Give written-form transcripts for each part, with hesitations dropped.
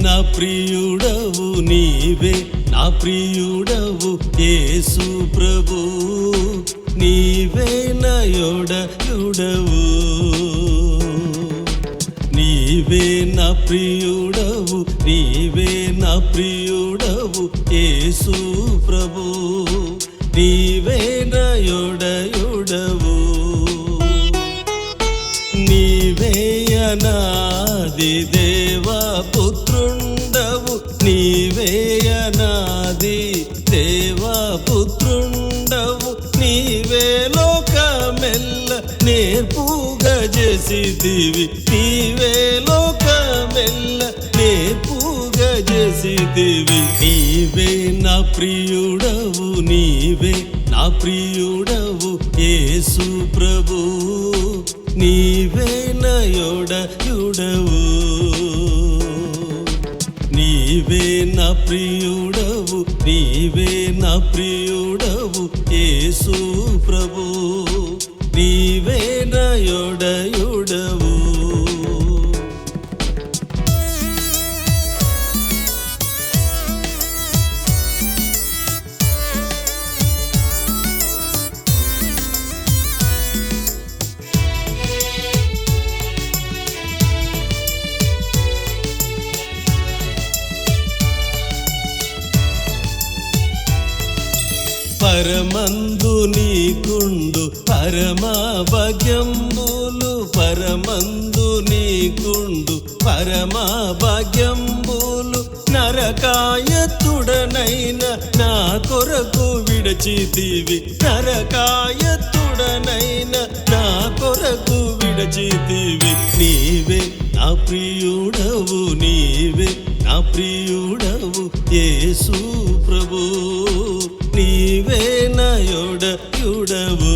నా ప్రియుడవు, నీవే నా ప్రియుడవు యేసు ప్రభు, నీవే నా యోడయుడవు. నీవే నా ప్రియుడవు, నీవే నా ప్రియుడవు యేసు ప్రభు, నీవే నా యోడయుడవు. నీవే అనాది దేవా పుత్రుండవు, నీవే అనాది దేవా పుత్రుండవు, నీవే లోకమెల్ల నేర్పుగా చేసితివి, నీవే లోకమెల్ల నేర్పుగా చేసితివి. నీవే నా ప్రియుడవు, నీవే నా ప్రియుడవు యేసు ప్రభు, నీవే నా యోడయుడవు. నీవే నా ప్రియుడవు, నీవే నా ప్రియుడవు యేసు ప్రభు, నీవే నా యోడయుడవు. పరమందు నీకుండు పరమా భాగ్యంబులు, పరమందు నీకుండు పరమా భాగ్యంబులు, నరకాయతుడనైన నా కొరకు విడచితివి, నరకాయతుడనైన నా కొరకు విడచితివి. నీవే నా ప్రియుడవు, నీవే నా ప్రియుడవు యేసు ప్రభు, నీవే నా యోడయుడవు.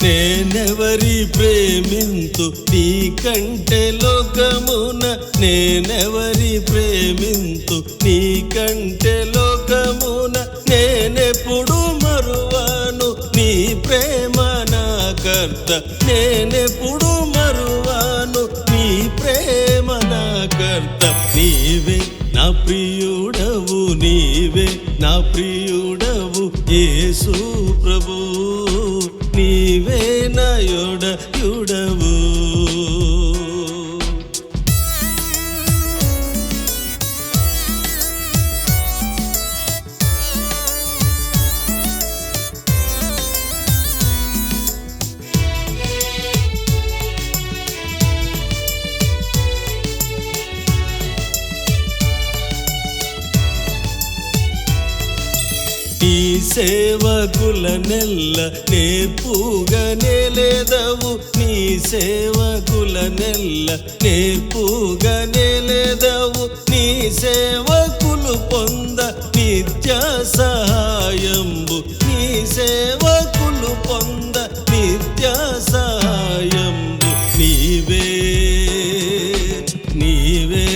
నేనెవరి ప్రేమింతు నీకంటే లోకమున, నేనెవరి ప్రేమింతు నీకంటే లోకమున, నేనెప్పుడు మరువను నీ ప్రేమ నా కర్త, నేనెప్పుడు మరువను నీ ప్రేమ నా కర్త. నీవే నా ప్రియుడవు, నీవే నా ప్రియుడవు యేసు ప్రభు, నీవే నా యోడయుడవు. నీ సేవకులనెల్ల నేర్పుగా నేలేదవు, నీ సేవకులనెల్ల నేర్పుగా నేలేదవు, నీ సేవకులు పొంద నిత్య సహాయంబు, నీ సేవకులు పొంద నిత్య సహాయంబు. నీవే నీవే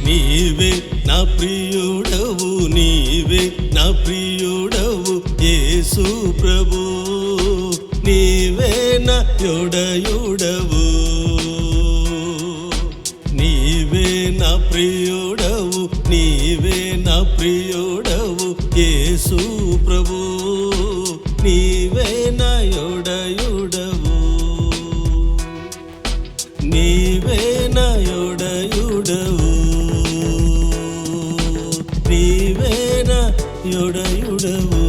నీవే నా ప్రియుడవు, నీవే నా ప్రియుడవు యేసు ప్రభు, నీవే నా యోడయుడవు. నీవే నా ప్రియుడవు, నీవే నా ప్రియుడవు యేసు ప్రభు, నీవే నా యోడయుడవు. నీవే నా యోడయుడవు, నీవే నా యోడయుడవు.